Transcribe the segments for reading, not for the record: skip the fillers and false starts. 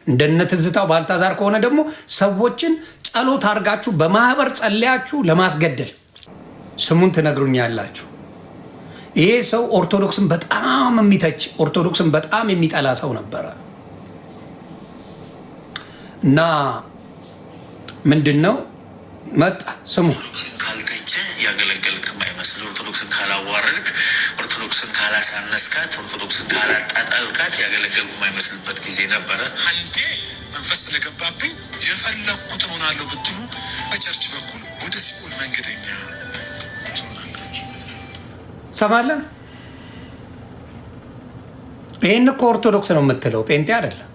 እንደነ ትዝታው ባልታዛር ከሆነ ደግሞ ሰዎችን ጸሎት አድርጋችሁ በማህበር ጸልያችሁ ለማስገደል ስሙን ትነግሩኛላችሁ። ይሄ ሰው ኦርቶዶክስን በጣም የሚተች ኦርቶዶክስን በጣም የሚጠላ ሰው ነበረ እና ምንድነው መጣ ስሙ ካልተቸ ያገለገልክ ማይመስል ኦርቶዶክስን ካላዋረድክ ኦርቶዶክስን ካላሳነስካት ኦርቶዶክስን ካላጣጣልካት ያገለገልኩ ማይመስልበት ጊዜ ነበረ። አንዴ መንፈስ ስለገባብኝ የፈለኩትን ሆናለሁ ብትሉ በቸርች በኩል ወደ ሲኦል መንገደኛ ሰማለ። ይህን እኮ ኦርቶዶክስ ነው የምትለው ጴንጤ አይደለም።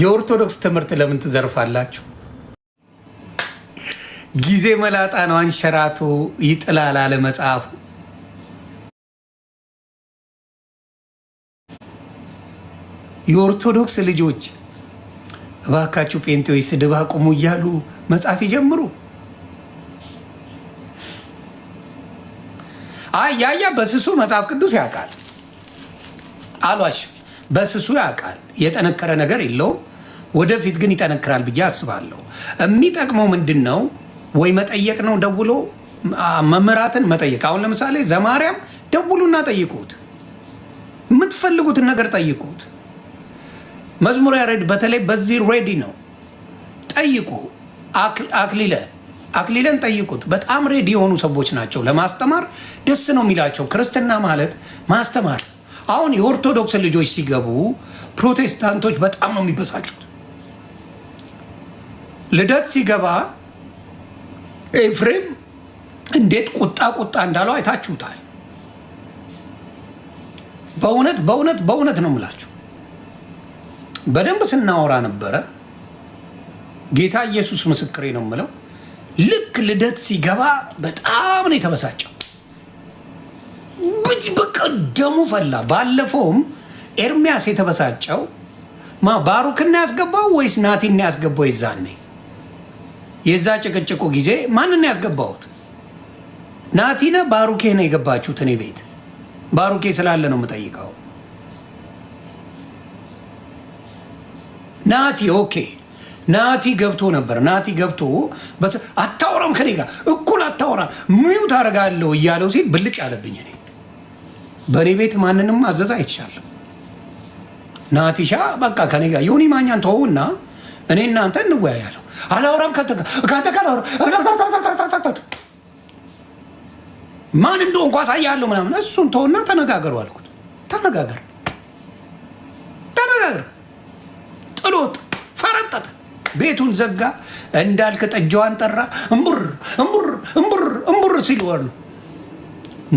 የኦርቶዶክስ ትምህርት ለምን ትዘርፋላችሁ? ጊዜ መላጣ ነው አንሸራቶ ይጥላል አለ መጽሐፉ። የኦርቶዶክስ ልጆች እባካችሁ ጴንጤዎች ስድብ አቁሙ እያሉ መጽሐፍ ይጀምሩ። ያያ በስሱ መጽሐፍ ቅዱስ ያውቃል አሏሽ፣ በስሱ ያውቃል። የጠነከረ ነገር የለውም። ወደፊት ግን ይጠነክራል ብዬ አስባለሁ። የሚጠቅመው ምንድን ነው? ወይ መጠየቅ ነው፣ ደውሎ መምህራትን መጠየቅ። አሁን ለምሳሌ ዘማርያም ደውሉና ጠይቁት፣ የምትፈልጉትን ነገር ጠይቁት። መዝሙር ያሬድ በተለይ በዚህ ሬዲ ነው፣ ጠይቁ። አክሊለን ጠይቁት። በጣም ሬዲ የሆኑ ሰዎች ናቸው ለማስተማር። ደስ ነው የሚላቸው። ክርስትና ማለት ማስተማር። አሁን የኦርቶዶክስ ልጆች ሲገቡ ፕሮቴስታንቶች በጣም ነው የሚበሳጩት። ልደት ሲገባ ኤፍሬም እንዴት ቁጣ እንዳለው አይታችሁታል። በእውነት ነው የምላችሁ። በደንብ ስናወራ ነበረ። ጌታ ኢየሱስ ምስክሬ ነው የምለው። ልክ ልደት ሲገባ በጣም ነው የተበሳጨው። በቃ ደሙ ፈላ። ባለፈውም ኤርሚያስ የተበሳጨው ባሩክና ያስገባው ወይስ ናቲና ያስገባው? ይዛኔ የዛ ጭቅጭቁ ጊዜ ማንን ያስገባሁት? ናቲነ ባሩኬ ነው የገባችሁት? እኔ ቤት ባሩኬ ስላለ ነው የምጠይቀው። ናቲ ኦኬ፣ ናቲ ገብቶ ነበር። ናቲ ገብቶ አታወራም ከኔ ጋር እኩል አታወራም ሚውት አደርጋለሁ እያለው ሲል ብልጭ ያለብኝ። እኔ በእኔ ቤት ማንንም ማዘዝ አይቻልም። ናቲሻ በቃ ከኔ ጋር ዮኒ ማኛን ተወውና እኔ እናንተ እንወያያለሁ። አላወራም ካንተ ማን እንደው እንኳን አሳያለሁ ምናምን። እሱን ተወውና ተነጋገሩ አልኩት። ተነጋገር ጥሎት ፈረጠጠ። ቤቱን ዘጋ። እንዳልክ ጠጃዋን ጠራ። እምቡር ሲል ወሉ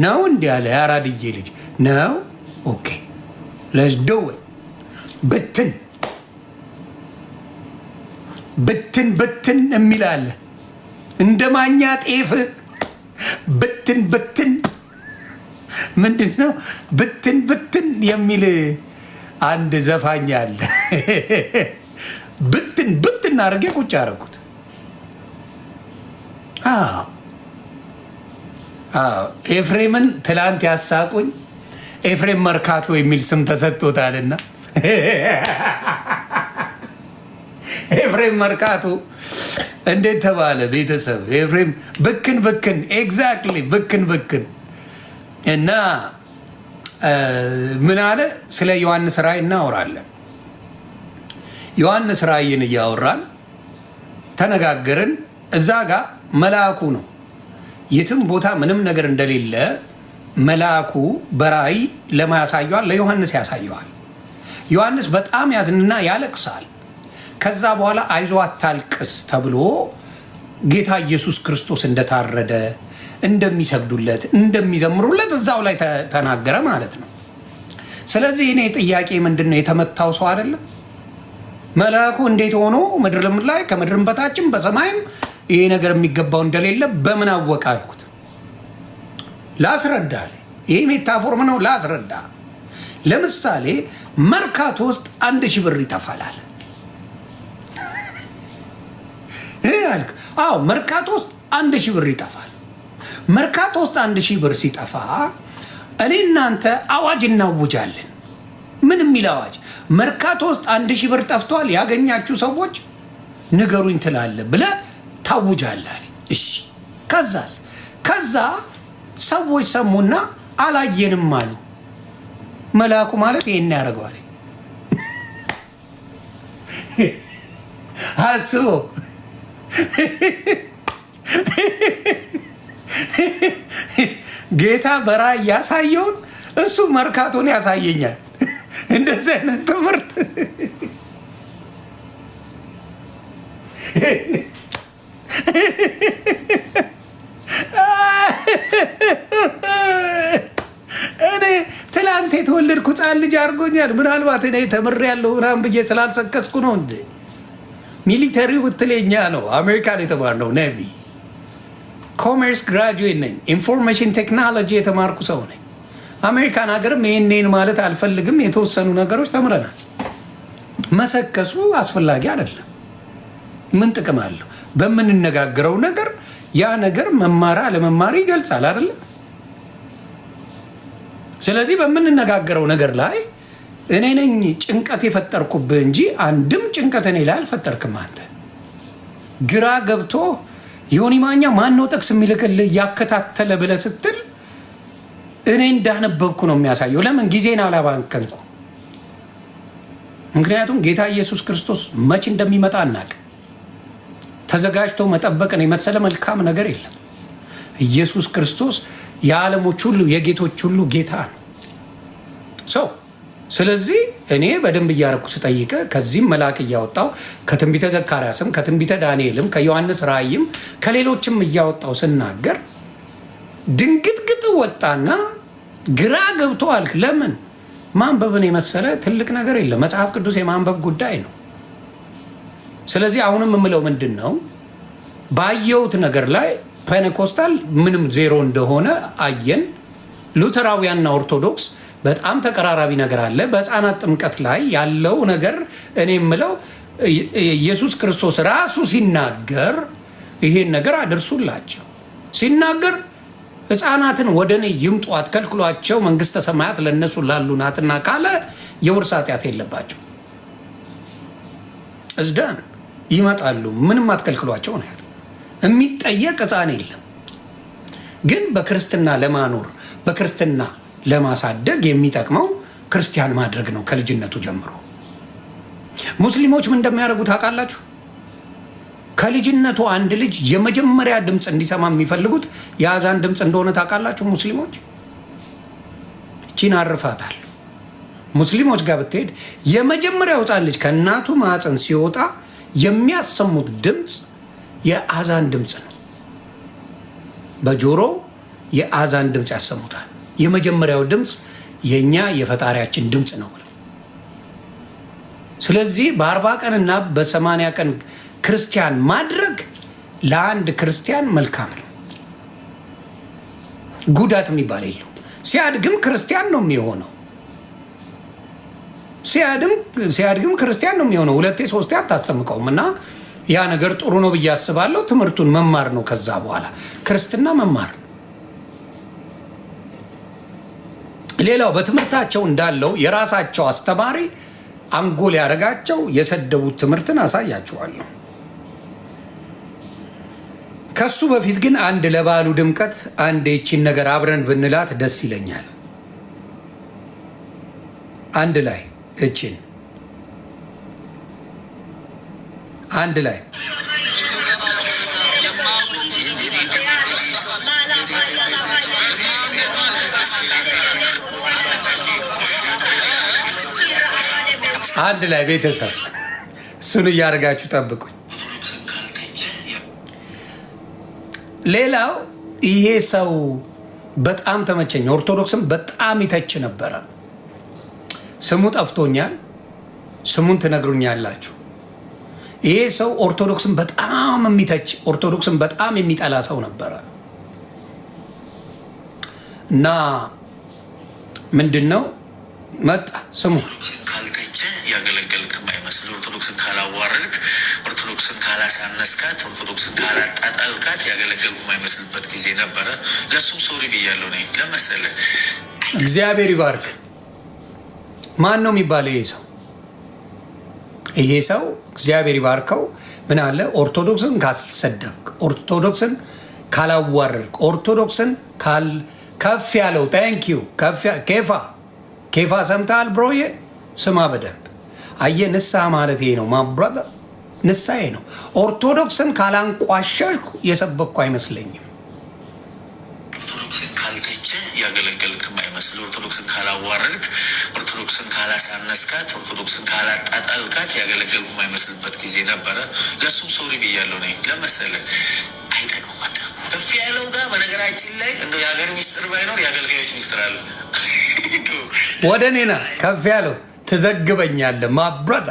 ነው እንዲህ አለ። የአራድዬ ልጅ ነው። ኦኬ ለስደው ብትን የሚል አለ። እንደ ማኛ ጤፍ ብትን ምንድን ነው ብትን የሚል አንድ ዘፋኝ አለ። ብትን አድርጌ ቁጭ አደረኩት። ኤፍሬምን ትላንት ያሳቁኝ። ኤፍሬም መርካቶ የሚል ስም ተሰጥቶታልና ኤፍሬም መርካቶ እንዴት ተባለ? ቤተሰብ ኤፍሬም ብክን ኤግዛክትሊ ብክን እና ምን አለ? ስለ ዮሐንስ ራእይ እናወራለን። ዮሐንስ ራእይን እያወራን ተነጋገርን። እዛ ጋር መልአኩ ነው። የትም ቦታ ምንም ነገር እንደሌለ መልአኩ በራእይ ለማያሳየዋል ለዮሐንስ ያሳየዋል። ዮሐንስ በጣም ያዝንና ያለቅሳል። ከዛ በኋላ አይዞ አታልቅስ ተብሎ ጌታ ኢየሱስ ክርስቶስ እንደታረደ እንደሚሰግዱለት እንደሚዘምሩለት እዛው ላይ ተናገረ ማለት ነው። ስለዚህ እኔ ጥያቄ ምንድን ነው? የተመታው ሰው አይደለም መልአኩ እንዴት ሆኖ ምድርም ላይ ከምድርም በታችም በሰማይም ይሄ ነገር የሚገባው እንደሌለ በምን አወቀ አልኩት። ላስረዳል። ይሄ ሜታፎርም ነው። ላስረዳ። ለምሳሌ መርካቶ ውስጥ 1000 ብር ይጠፋላል። አልክ? አዎ መርካቶ ውስጥ 1000 ብር ይጠፋል። መርካቶ ውስጥ 1000 ብር ሲጠፋ እኔ እናንተ አዋጅ እናውጃለን። ምን የሚል አዋጅ? መርካቶ ውስጥ 1000 ብር ጠፍቷል ያገኛችሁ ሰዎች ንገሩኝ ትላለህ ብለህ ታውጃለህ። እሺ ከዛ ሰዎች ሰሙና አላየንም አሉ። መልአኩ ማለት ይሄን ያደርገዋል። አስቦ ጌታ በራእይ ያሳየውን እሱ መርካቶን ያሳየኛል። እንደዚህ አይነት ትምህርት እኔ ትላንት የተወለድኩ ሕፃን ልጅ አድርጎኛል። ምናልባት እኔ ተምሬያለሁ ምናምን ብዬ ስላልሰከስኩ ነው እንዴ? ሚሊተሪው ብትለኛ ነው አሜሪካን የተማርነው ኔቪ። ኮሜርስ ግራጁዌት ነኝ። ኢንፎርሜሽን ቴክኖሎጂ የተማርኩ ሰው ነኝ። አሜሪካን ሀገርም ይህንን ማለት አልፈልግም። የተወሰኑ ነገሮች ተምረናል። መሰከሱ አስፈላጊ አይደለም። ምን ጥቅም አለው? በምንነጋገረው ነገር ያ ነገር መማር አለመማር ይገልጻል አይደለም? ስለዚህ በምንነጋገረው ነገር ላይ እኔ ነኝ ጭንቀት የፈጠርኩብህ እንጂ አንድም ጭንቀት እኔ ላይ አልፈጠርክም። አንተ ግራ ገብቶ ዮኒ ማኛ ማነው ጥቅስ የሚልክልህ እያከታተለ ብለህ ስትል እኔ እንዳነበብኩ ነው የሚያሳየው። ለምን ጊዜን አላባከንኩ? ምክንያቱም ጌታ ኢየሱስ ክርስቶስ መቼ እንደሚመጣ አናውቅ። ተዘጋጅቶ መጠበቅን የመሰለ መልካም ነገር የለም። ኢየሱስ ክርስቶስ የዓለሞች ሁሉ የጌቶች ሁሉ ጌታ ነው ሰው። ስለዚህ እኔ በደንብ እያረኩ ስጠይቀ ከዚህም መልአክ እያወጣው ከትንቢተ ዘካርያስም ከትንቢተ ዳንኤልም ከዮሐንስ ራእይም ከሌሎችም እያወጣው ስናገር ድንግጥግጥ ወጣና ግራ ገብቶ አልክ። ለምን? ማንበብን የመሰለ ትልቅ ነገር የለም። መጽሐፍ ቅዱስ የማንበብ ጉዳይ ነው። ስለዚህ አሁንም የምለው ምንድን ነው፣ ባየሁት ነገር ላይ ፔንቴኮስታል ምንም ዜሮ እንደሆነ አየን። ሉተራውያንና ኦርቶዶክስ በጣም ተቀራራቢ ነገር አለ። በሕፃናት ጥምቀት ላይ ያለው ነገር እኔ የምለው ኢየሱስ ክርስቶስ ራሱ ሲናገር ይሄን ነገር አድርሱላቸው ሲናገር ሕፃናትን ወደ እኔ ይምጡ አትከልክሏቸው፣ መንግስተ ሰማያት ለእነሱ ላሉ ናትና ካለ የውርስ ኃጢአት የለባቸው። እዝዳን ይመጣሉ፣ ምንም አትከልክሏቸው ነው ያለ። የሚጠየቅ ሕፃን የለም። ግን በክርስትና ለማኖር በክርስትና ለማሳደግ የሚጠቅመው ክርስቲያን ማድረግ ነው ከልጅነቱ ጀምሮ። ሙስሊሞች ምን እንደሚያደርጉ ታውቃላችሁ? ከልጅነቱ አንድ ልጅ የመጀመሪያ ድምፅ እንዲሰማ የሚፈልጉት የአዛን ድምፅ እንደሆነ ታውቃላችሁ? ሙስሊሞች እቺን አርፋታል። ሙስሊሞች ጋር ብትሄድ የመጀመሪያው ሕፃን ልጅ ከእናቱ ማፀን ሲወጣ የሚያሰሙት ድምፅ የአዛን ድምፅ ነው። በጆሮ የአዛን ድምፅ ያሰሙታል። የመጀመሪያው ድምፅ የኛ የፈጣሪያችን ድምፅ ነው። ስለዚህ በ40 ቀንና በ80 ቀን ክርስቲያን ማድረግ ለአንድ ክርስቲያን መልካም ነው። ጉዳት የሚባል የለው። ሲያድግም ክርስቲያን ነው የሚሆነው። ሲያድግም ክርስቲያን ነው የሚሆነው። 2 3 አታስጠምቀውም። እና ያ ነገር ጥሩ ነው ብዬ አስባለሁ። ትምህርቱን መማር ነው። ከዛ በኋላ ክርስትና መማር ነው። ሌላው በትምህርታቸው እንዳለው የራሳቸው አስተማሪ አንጎል ያደረጋቸው የሰደቡት ትምህርትን አሳያችኋለሁ። ከሱ በፊት ግን አንድ ለባሉ ድምቀት አንድ ይቺን ነገር አብረን ብንላት ደስ ይለኛል። አንድ ላይ እቺን አንድ ላይ አንድ ላይ ቤተሰብ እሱን እያደረጋችሁ ጠብቁኝ። ሌላው ይሄ ሰው በጣም ተመቸኝ። ኦርቶዶክስም በጣም ይተች ነበረ። ስሙ ጠፍቶኛል። ስሙን ትነግሩኛላችሁ። ይሄ ሰው ኦርቶዶክስን በጣም የሚተች ኦርቶዶክስን በጣም የሚጠላ ሰው ነበረ እና ምንድን ነው መጣ ስሙ ካልተቸ ያገለገልክ የማይመስል ኦርቶዶክስን ካላዋረድክ፣ ኦርቶዶክስን ካላሳነስካት፣ ኦርቶዶክስን ካላጣጣልካት ያገለገልኩ የማይመስልበት ጊዜ ነበረ። ለእሱም ሶሪ ብያለሁ። ነኝ ለመሰለ እግዚአብሔር ይባርክ። ማን ነው የሚባለው ይሄ ሰው? ይሄ ሰው እግዚአብሔር ይባርከው ምን አለ? ኦርቶዶክስን ካልሰደብክ፣ ኦርቶዶክስን ካላዋረድክ፣ ኦርቶዶክስን ከፍ ያለው ታንኪዩ ኬፋ ሰምተሃል ብሮዬ? ስማ በደንብ አየህ። ንስሐ ማለት ይሄ ነው ማብራዘር፣ ንስሐ ነው። ኦርቶዶክስን ካላንቋሸሽኩ የሰበኩ አይመስለኝም። ኦርቶዶክስን ካልተቸ ያገለገልክ የማይመስል፣ ኦርቶዶክስን ካላዋረድክ፣ ኦርቶዶክስን ካላሳነስካት፣ ኦርቶዶክስን ካላጣጣልካት ያገለገልኩ የማይመስልበት ጊዜ ነበረ። ለእሱም ሶሪ ብያለሁ። ነኝ ለመሰለህ አይጠቅም። ከፍ ያለው ጋር በነገራችን ላይ እንደው የሀገር ሚስጥር ባይኖር የአገልጋዮች ሚስጥር አለ። ወደ እኔና ከፍ ያለው ትዘግበኛለህ ማብራታ።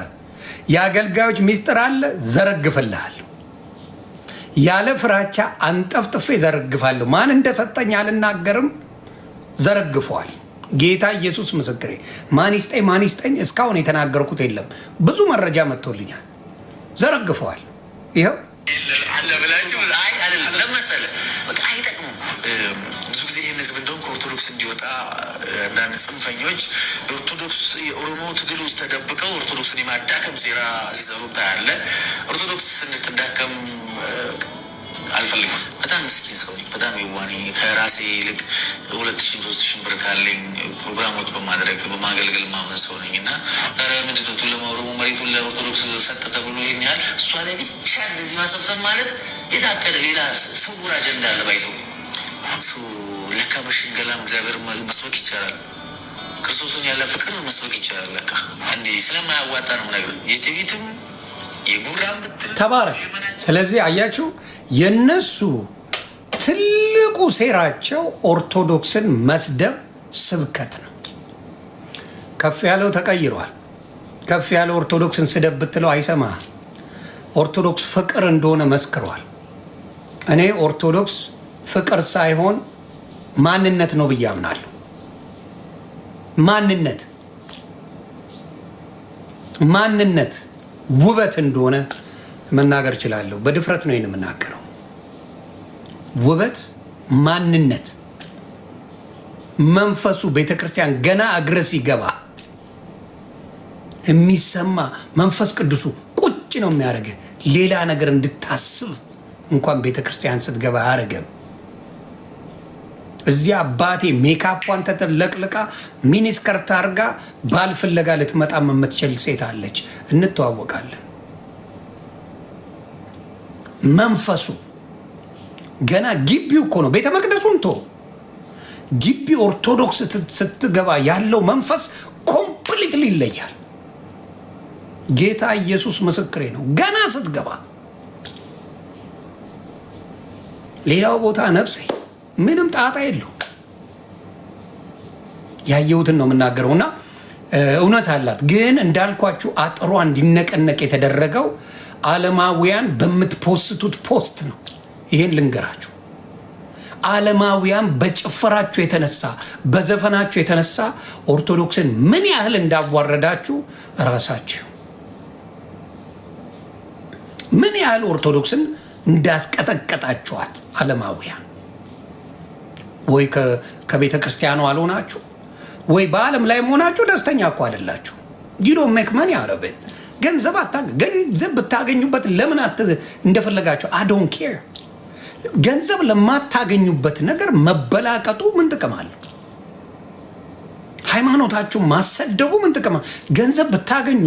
የአገልጋዮች ሚስጥር አለ፣ ዘረግፍልሃለሁ። ያለ ፍራቻ አንጠፍጥፌ ዘረግፋለሁ። ማን እንደሰጠኝ አልናገርም፣ ዘረግፈዋል። ጌታ ኢየሱስ ምስክሬ። ማን ይስጠኝ እስካሁን የተናገርኩት የለም። ብዙ መረጃ መጥቶልኛል። ዘረግፈዋል። ይኸው አለ ብላችሁ ለመሰለህ በቃ አይጠቅሙም። ብዙ ጊዜ ይህን ህዝብ እንደውም ከኦርቶዶክስ እንዲወጣ አንዳንድ ጽንፈኞች የኦርቶዶክስ የኦሮሞ ትግል ውስጥ ተደብቀው ኦርቶዶክስን የማዳከም ሴራ ሲሰሩ ታያለህ። ኦርቶዶክስ እንድትዳከም አልፈልግም። በጣም ምስኪን ሰው ነኝ። በጣም የዋኔ ከራሴ ይልቅ 2,000-3,000 ብር ካለኝ ፕሮግራሞች በማድረግ በማገልገል ማመን ሰው ነኝ እና ታዲያ ምንድን ነው ቱለማ ኦሮሞ መሬቱን ለኦርቶዶክስ ሰጠ ተብሎ ይህን ያህል እሷ ላይ ብቻ እንደዚህ ማሰብሰብ ማለት የታቀደ ሌላ ስውር አጀንዳ አለ። ባይዘው ለካ በሽንገላም እግዚአብሔር መስበክ ይቻላል። ክርስቶስን ያለ ፍቅር መስበክ ይቻላል። ለካ እንዲህ ስለማያዋጣ ነው ነገር የትዕቢትም የጉራም ተባረክ። ስለዚህ አያችሁ የነሱ ትልቁ ሴራቸው ኦርቶዶክስን መስደብ ስብከት ነው። ከፍ ያለው ተቀይሯል። ከፍ ያለው ኦርቶዶክስን ስደብ ብትለው አይሰማህም። ኦርቶዶክስ ፍቅር እንደሆነ መስክሯል። እኔ ኦርቶዶክስ ፍቅር ሳይሆን ማንነት ነው ብዬ አምናለሁ። ማንነት ውበት እንደሆነ መናገር እችላለሁ። በድፍረት ነው የምናገረው። ውበት፣ ማንነት፣ መንፈሱ ቤተክርስቲያን ገና እግረ ሲገባ የሚሰማ መንፈስ ቅዱሱ ቁጭ ነው የሚያደርገ ሌላ ነገር እንድታስብ እንኳን ቤተክርስቲያን ስትገባ አያደርገም። እዚያ አባቴ ሜካፓን ተለቅልቃ ሚኒስከርት አድርጋ ባል ፍለጋ ልትመጣ የምትችል ሴት አለች። እንተዋወቃለን። መንፈሱ ገና ግቢው እኮ ነው። ቤተ መቅደሱን ቶ ግቢ ኦርቶዶክስ ስትገባ ያለው መንፈስ ኮምፕሊትሊ ይለያል። ጌታ ኢየሱስ ምስክሬ ነው። ገና ስትገባ ሌላው ቦታ ነፍሴ ምንም ጣጣ የለው። ያየሁትን ነው የምናገረው እና እውነት አላት። ግን እንዳልኳችሁ አጥሯ እንዲነቀነቅ የተደረገው ዓለማውያን በምትፖስቱት ፖስት ነው። ይሄን ልንገራችሁ። ዓለማውያን በጭፈራችሁ የተነሳ በዘፈናችሁ የተነሳ ኦርቶዶክስን ምን ያህል እንዳዋረዳችሁ ራሳችሁ ምን ያህል ኦርቶዶክስን እንዳስቀጠቀጣችኋት ዓለማውያን። ወይ ከቤተ ክርስቲያኑ አልሆናችሁ ወይ በዓለም ላይ ሆናችሁ ደስተኛ እኮ አይደላችሁ። ዲዶ ሜክመን ያረብን ገንዘብ ብታገኙበት ለምን እንደፈለጋችሁ አይ ዶንት ኬር። ገንዘብ ለማታገኙበት ነገር መበላቀጡ ምን ጥቅም አለ? ሃይማኖታችሁ ማሰደቡ ምን ጥቅም አለ? ገንዘብ ብታገኙ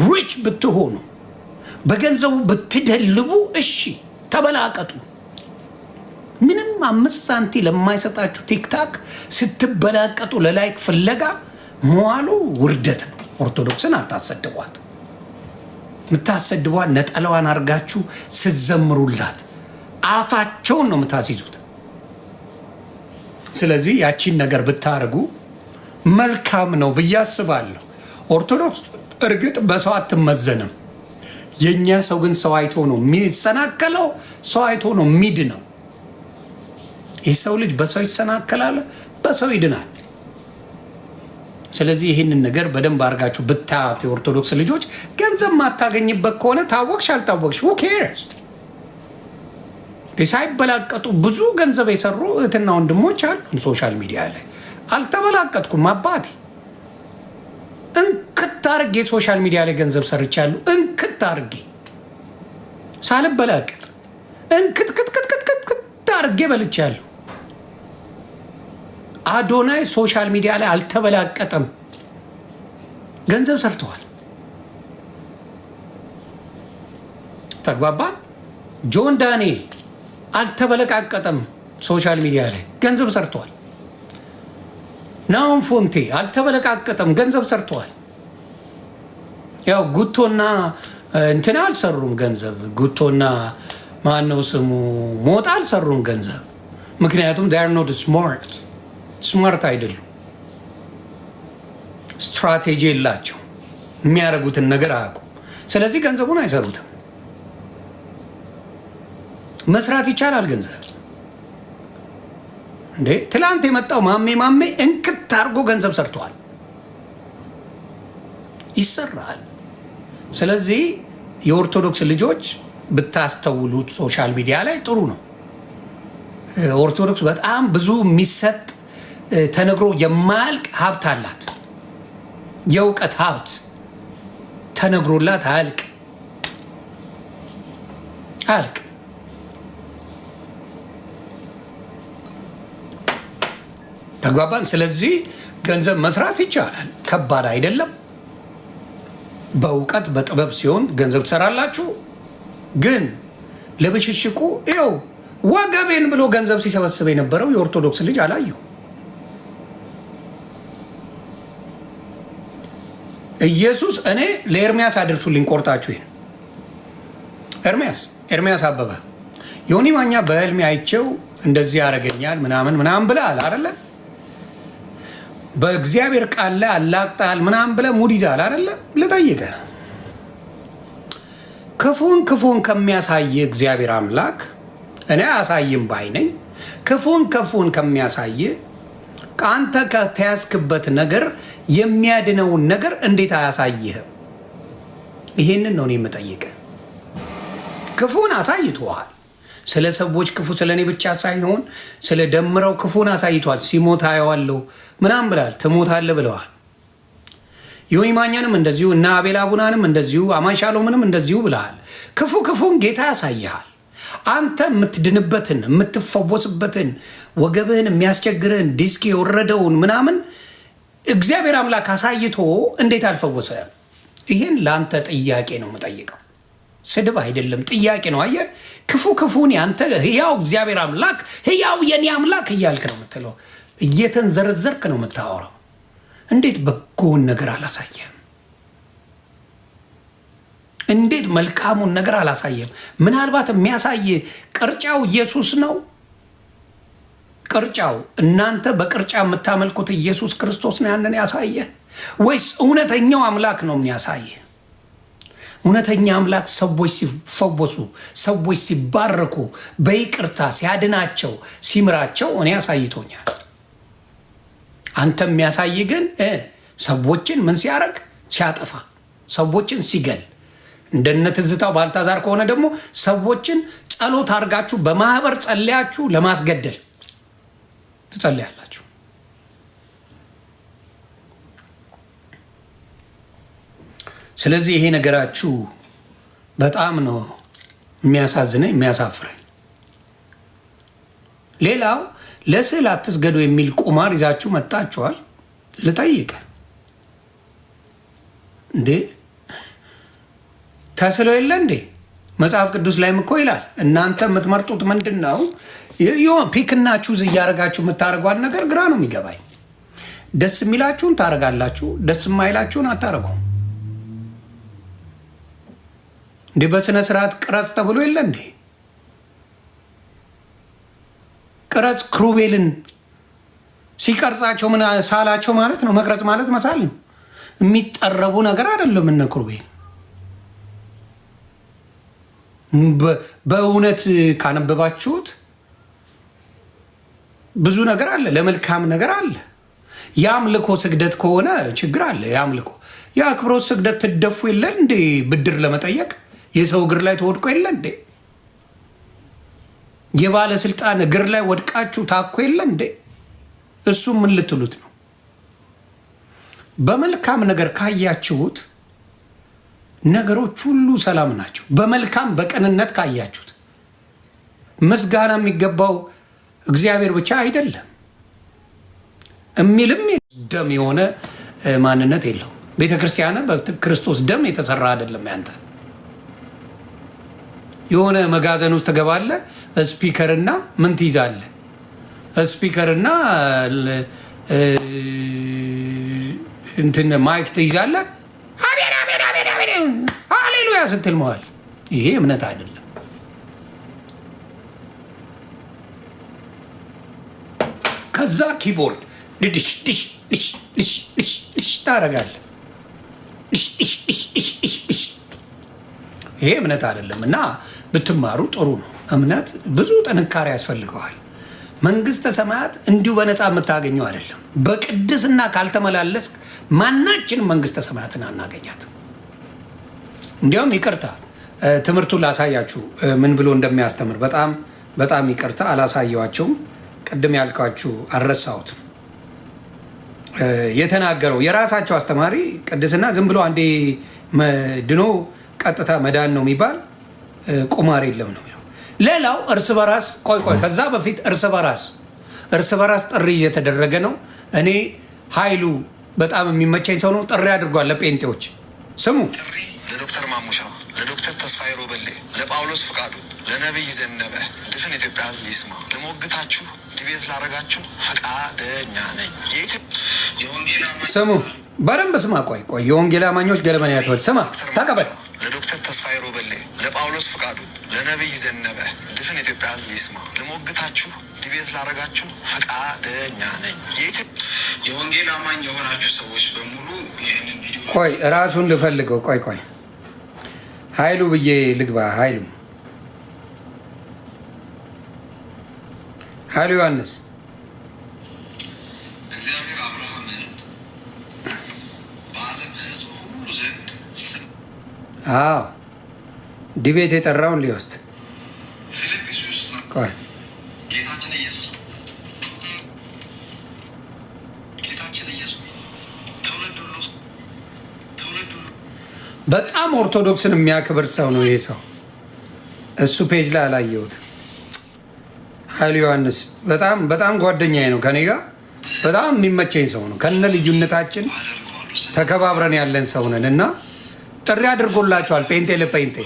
ሪች ብትሆኑ በገንዘቡ ብትደልቡ እሺ ተበላቀጡ። ምንም 5 ሳንቲም ለማይሰጣችሁ ቲክታክ ስትበላቀጡ ለላይክ ፍለጋ መዋሉ ውርደት ነው። ኦርቶዶክስን አታሰድቧት። የምታሰድቧት ነጠላዋን አድርጋችሁ ስትዘምሩላት አፋቸውን ነው የምታስይዙት። ስለዚህ ያቺን ነገር ብታደርጉ መልካም ነው ብዬ አስባለሁ። ኦርቶዶክስ እርግጥ በሰው አትመዘንም። የእኛ ሰው ግን ሰው አይቶ ነው የሚሰናከለው፣ ሰው አይቶ ነው ሚድ ነው። የሰው ልጅ በሰው ይሰናከላል፣ በሰው ይድናል። ስለዚህ ይህንን ነገር በደንብ አድርጋችሁ ብታዩት የኦርቶዶክስ ልጆች ገንዘብ ማታገኝበት ከሆነ ታወቅሽ አልታወቅሽ who cares? ሳይበላቀጡ ብዙ ገንዘብ የሰሩ እህትና ወንድሞች አሉ ሶሻል ሚዲያ ላይ። አልተበላቀጥኩም አባቴ። እንክት አድርጌ ሶሻል ሚዲያ ላይ ገንዘብ ሰርቻለሁ። እንክት አድርጌ ሳልበላቀጥ እንክትክትክትክት አድርጌ በልቻለሁ። አዶናይ ሶሻል ሚዲያ ላይ አልተበላቀጠም፣ ገንዘብ ሰርተዋል። ተግባባን? ጆን ዳንኤል አልተበለቃቀጠም፣ ሶሻል ሚዲያ ላይ ገንዘብ ሰርተዋል። ናሆም ፎንቴ አልተበለቃቀጠም፣ ገንዘብ ሰርተዋል። ያው ጉቶና እንትና አልሰሩም ገንዘብ፣ ጉቶና ማነው ስሙ ሞጣ አልሰሩም ገንዘብ። ምክንያቱም they are not ስማርት አይደሉም፣ ስትራቴጂ የላቸው፣ የሚያደርጉትን ነገር አያውቁም። ስለዚህ ገንዘቡን አይሰሩትም። መስራት ይቻላል ገንዘብ እንዴ! ትላንት የመጣው ማሜ እንክት አድርጎ ገንዘብ ሰርተዋል፣ ይሰራል። ስለዚህ የኦርቶዶክስ ልጆች ብታስተውሉት ሶሻል ሚዲያ ላይ ጥሩ ነው። ኦርቶዶክስ በጣም ብዙ የሚሰጥ ተነግሮ የማያልቅ ሀብት አላት። የእውቀት ሀብት ተነግሮላት አያልቅ። ተግባባን? ስለዚህ ገንዘብ መስራት ይቻላል፣ ከባድ አይደለም። በእውቀት በጥበብ ሲሆን ገንዘብ ትሰራላችሁ። ግን ለብሽሽቁ ይኸው ወገቤን ብሎ ገንዘብ ሲሰበስብ የነበረው የኦርቶዶክስ ልጅ አላየሁ። ኢየሱስ እኔ ለኤርሚያስ አድርሱልኝ ቆርጣችሁ። ይሄን ኤርሚያስ አበበ ዮኒ ማኛ በህልሜ አይቼው እንደዚህ ያደርገኛል ምናምን ብለሃል አይደለ? በእግዚአብሔር ቃል ላይ አላቅጣል ምናምን ብለህ ሙድ ይዛል አይደለ? ልጠይቅህ፣ ክፉን ከሚያሳይ እግዚአብሔር አምላክ እኔ አያሳይም ባይ ነኝ። ክፉን ከሚያሳይ አንተ ከተያዝክበት ነገር የሚያድነውን ነገር እንዴት አያሳይህም? ይሄንን ነው እኔ የምጠይቅህ። ክፉን አሳይቶሃል። ስለ ሰዎች ክፉ ስለ እኔ ብቻ ሳይሆን ስለ ደምረው ክፉን አሳይቷል። ሲሞት አየዋለሁ ምናምን ብላል። ትሞታለህ ብለዋል። ዮኒ ማኛንም እንደዚሁ እና አቤል አቡናንም እንደዚሁ አማን ሻሎምንም እንደዚሁ ብለሃል። ክፉን ጌታ ያሳይሃል። አንተ የምትድንበትን የምትፈወስበትን ወገብህን የሚያስቸግርህን ዲስክ የወረደውን ምናምን እግዚአብሔር አምላክ አሳይቶ እንዴት አልፈወሰም? ይህን ለአንተ ጥያቄ ነው የምጠይቀው፣ ስድብ አይደለም፣ ጥያቄ ነው። አየህ፣ ክፉን ያንተ ህያው እግዚአብሔር አምላክ ህያው የኔ አምላክ እያልክ ነው የምትለው፣ እየተንዘረዘርክ ነው የምታወራው። እንዴት በጎውን ነገር አላሳየም? እንዴት መልካሙን ነገር አላሳየም? ምናልባት የሚያሳይ ቅርጫው ኢየሱስ ነው። ቅርጫው እናንተ በቅርጫ የምታመልኩት ኢየሱስ ክርስቶስ ነው ያንን ያሳየ? ወይስ እውነተኛው አምላክ ነው የሚያሳየ? እውነተኛ አምላክ ሰዎች ሲፈወሱ፣ ሰዎች ሲባረኩ፣ በይቅርታ ሲያድናቸው፣ ሲምራቸው እኔ አሳይቶኛል። አንተ የሚያሳይ ግን ሰዎችን ምን ሲያደርግ? ሲያጠፋ፣ ሰዎችን ሲገል። እንደነ ትዝታው ባልታዛር ከሆነ ደግሞ ሰዎችን ጸሎት አድርጋችሁ በማህበር ጸልያችሁ ለማስገደል ትጸልያላችሁ። ስለዚህ ይሄ ነገራችሁ በጣም ነው የሚያሳዝነኝ፣ የሚያሳፍረኝ። ሌላው ለስዕል አትስገዱ የሚል ቁማር ይዛችሁ መጣችኋል። ልጠይቅ እንዴ፣ ተስሎ የለ እንዴ? መጽሐፍ ቅዱስ ላይም እኮ ይላል። እናንተ የምትመርጡት ምንድን ነው? ፒክና ቹዝ እያደረጋችሁ የምታደርጓል ነገር ግራ ነው የሚገባኝ። ደስ የሚላችሁን ታደርጋላችሁ፣ ደስ የማይላችሁን አታደርጉም። እንዴ በስነ ስርዓት ቅረጽ ተብሎ የለ እንዴ? ቅረጽ ክሩቤልን ሲቀርጻቸው ምን ሳላቸው ማለት ነው። መቅረጽ ማለት መሳል ነው። የሚጠረቡ ነገር አይደለም። እነ ክሩቤል በእውነት ካነበባችሁት ብዙ ነገር አለ፣ ለመልካም ነገር አለ። የአምልኮ ስግደት ከሆነ ችግር አለ። የአምልኮ የአክብሮት ስግደት ትደፉ የለ እንዴ? ብድር ለመጠየቅ የሰው እግር ላይ ተወድቆ የለ እንዴ? የባለስልጣን እግር ላይ ወድቃችሁ ታኮ የለ እንዴ? እሱ ምን ልትሉት ነው? በመልካም ነገር ካያችሁት ነገሮች ሁሉ ሰላም ናቸው። በመልካም በቅንነት ካያችሁት ምስጋና የሚገባው እግዚአብሔር ብቻ አይደለም የሚልም ደም የሆነ ማንነት የለው። ቤተክርስቲያን በክርስቶስ ደም የተሰራ አይደለም። ያንተ የሆነ መጋዘን ውስጥ ትገባለህ፣ ስፒከርና ምን ትይዛለህ? ስፒከርና እንትን ማይክ ትይዛለህ። ሃሌሉያ ስትል መዋል። ይሄ እምነት አይደለም። ከዛ ኪቦርድ ድሽ ድሽ ድሽ ድሽ ድሽ ድሽ ታደርጋለህ። ይሄ እምነት አይደለም እና ብትማሩ ጥሩ ነው። እምነት ብዙ ጥንካሬ ያስፈልገዋል። መንግስተ ሰማያት እንዲሁ በነፃ የምታገኘው አይደለም። በቅድስና ካልተመላለስክ ማናችን መንግስተ ሰማያትን አናገኛትም። እንዲያውም ይቅርታ ትምህርቱን ላሳያችሁ ምን ብሎ እንደሚያስተምር በጣም በጣም ይቅርታ አላሳየዋቸውም። ቅድም ያልኳችሁ አልረሳሁትም። የተናገረው የራሳቸው አስተማሪ ቅድስና ዝም ብሎ አንዴ ድኖ ቀጥታ መዳን ነው የሚባል ቁማር የለም ነው የሚለው። ሌላው እርስ በራስ ቆይ ከዛ በፊት እርስ በራስ ጥሪ እየተደረገ ነው። እኔ ኃይሉ በጣም የሚመቸኝ ሰው ነው። ጥሪ አድርጓል ለጴንጤዎች። ስሙ ጥሪ ለዶክተር ማሙሻ፣ ለዶክተር ተስፋዬ ሮበሌ፣ ለጳውሎስ ፍቃዱ፣ ለነቢይ ዘነበ ድፍን ኢትዮጵያ ህዝብ ይስማ። ለሞግታችሁ ዲቤት ላረጋችሁ ፈቃደኛ ነኝ። ስሙ በደንብ ስማ። ቆይ የወንጌል አማኞች ገለመን ያትወል ስማ፣ ተቀበል። ለዶክተር ተስፋዬ ሮበሌ፣ ለጳውሎስ ፍቃዱ፣ ለነቢይ ዘነበ ድፍን ኢትዮጵያ ህዝብ ይስማ። ለሞግታችሁ ዲቤት ላረጋችሁ ፈቃደኛ ነኝ። የወንጌል አማኝ የሆናችሁ ሰዎች በሙሉ ይህንን ቪዲዮ ቆይ ራሱን ልፈልገው። ቆይ ኃይሉ ብዬ ልግባ። ኃይሉ ዮሐንስ እግዚአብሔር አብርሃምን በዓለም ህዝብ ሁሉ ዘንድ ዲቤት የጠራውን ሊወስድ ፊልጵስዩስ ቆይ ጌታችን ኢየሱስ ትውልድ ሁሉ በጣም ኦርቶዶክስን የሚያክብር ሰው ነው ይሄ ሰው። እሱ ፔጅ ላይ አላየሁት። ኃይሉ ዮሐንስ በጣም ጓደኛዬ ነው። ከኔ ጋር በጣም የሚመቸኝ ሰው ነው። ከነ ልዩነታችን ተከባብረን ያለን ሰው ነን እና ጥሪ አድርጎላቸዋል። ጴንጤ ለጴንጤ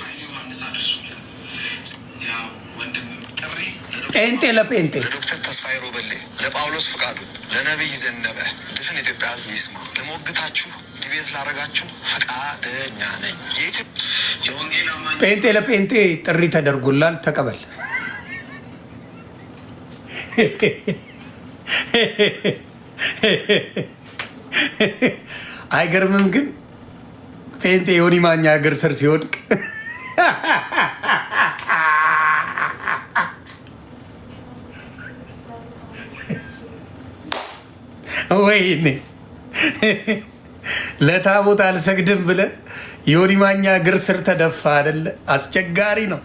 ለዶክተር ተስፋዬ ሮበሌ፣ ለጳውሎስ ፍቃዱ፣ ለነቢይ ዘነበ ድፍን ኢትዮጵያ ህዝብ ይስማ። ለሞግታችሁ ዲቤት ላረጋችሁ ፈቃደኛ ነኝ። ጴንጤ ለጴንጤ ጥሪ ተደርጎላል። ተቀበል። አይገርምም? ግን ጴንጤ ዮኒ ማኛ እግር ስር ሲወድቅ ወይኔ ለታቦት አልሰግድም ብለህ ዮኒ ማኛ እግር ስር ተደፋ አይደለ? አስቸጋሪ ነው።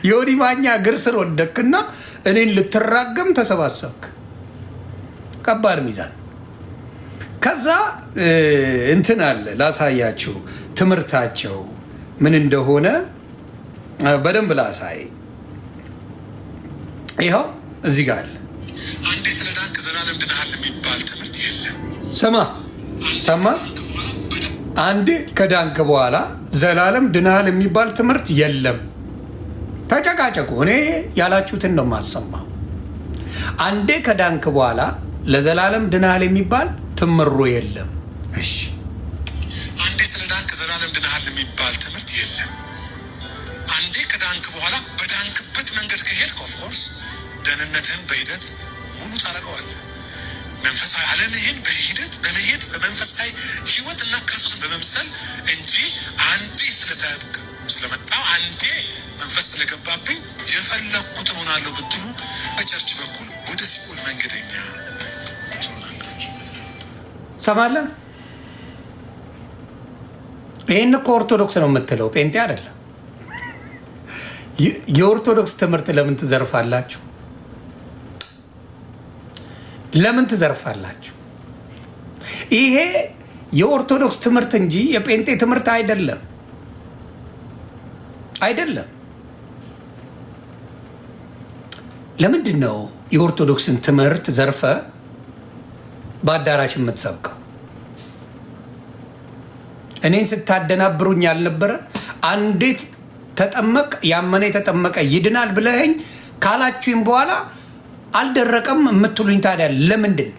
ዮኒ ማኛ እግር ስር ወደቅና እኔን ልትራገም ተሰባሰብክ። ከባድ ሚዛን። ከዛ እንትን አለ ላሳያችሁ፣ ትምህርታቸው ምን እንደሆነ በደንብ ላሳይ። ይኸው እዚህ ጋር አለ። አንዴ ስለ ዳንክ ዘላለም ድነሃል የሚባል ትምህርት የለም። ሰማ አንዴ ከዳንክ በኋላ ዘላለም ድነሃል የሚባል ትምህርት የለም። ተጨቃጨቁ። እኔ ያላችሁትን ነው የማሰማው። አንዴ ከዳንክ በኋላ ለዘላለም ድነሃል የሚባል ትምሮ የለም። እሺ አንዴ ስለ ዳንክ ዘላለም ድነሃል የሚባል ትምህርት የለም። አንዴ ከዳንክ በኋላ በዳንክበት መንገድ ከሄድክ ኦፍኮርስ ደህንነትህን በሂደት ሙሉ ታደርገዋለህ። መንፈሳዊ ዓለምህን በሂደት በመሄድ በመንፈሳዊ ህይወት እና ክርስቶስን በመምሰል እንጂ አንዴ ስለመጣው አንዴ መንፈስ ስለገባብኝ የፈለግኩትን ሆናለሁ ብትሉ በቸርች በኩል ወደ ሲኦል መንገደኛ ሰማለህ። ይህን እኮ ኦርቶዶክስ ነው የምትለው፣ ጴንጤ አይደለም። የኦርቶዶክስ ትምህርት ለምን ትዘርፋላችሁ? ለምን ትዘርፋላችሁ? ይሄ የኦርቶዶክስ ትምህርት እንጂ የጴንጤ ትምህርት አይደለም አይደለም። ለምንድን ነው የኦርቶዶክስን ትምህርት ዘርፈ በአዳራሽ የምትሰብከው? እኔን ስታደናብሩኝ ያልነበረ? አንዴት ተጠመቅ ያመነ የተጠመቀ ይድናል ብለኸኝ ካላችሁኝ በኋላ አልደረቀም የምትሉኝ ታዲያ ለምንድን?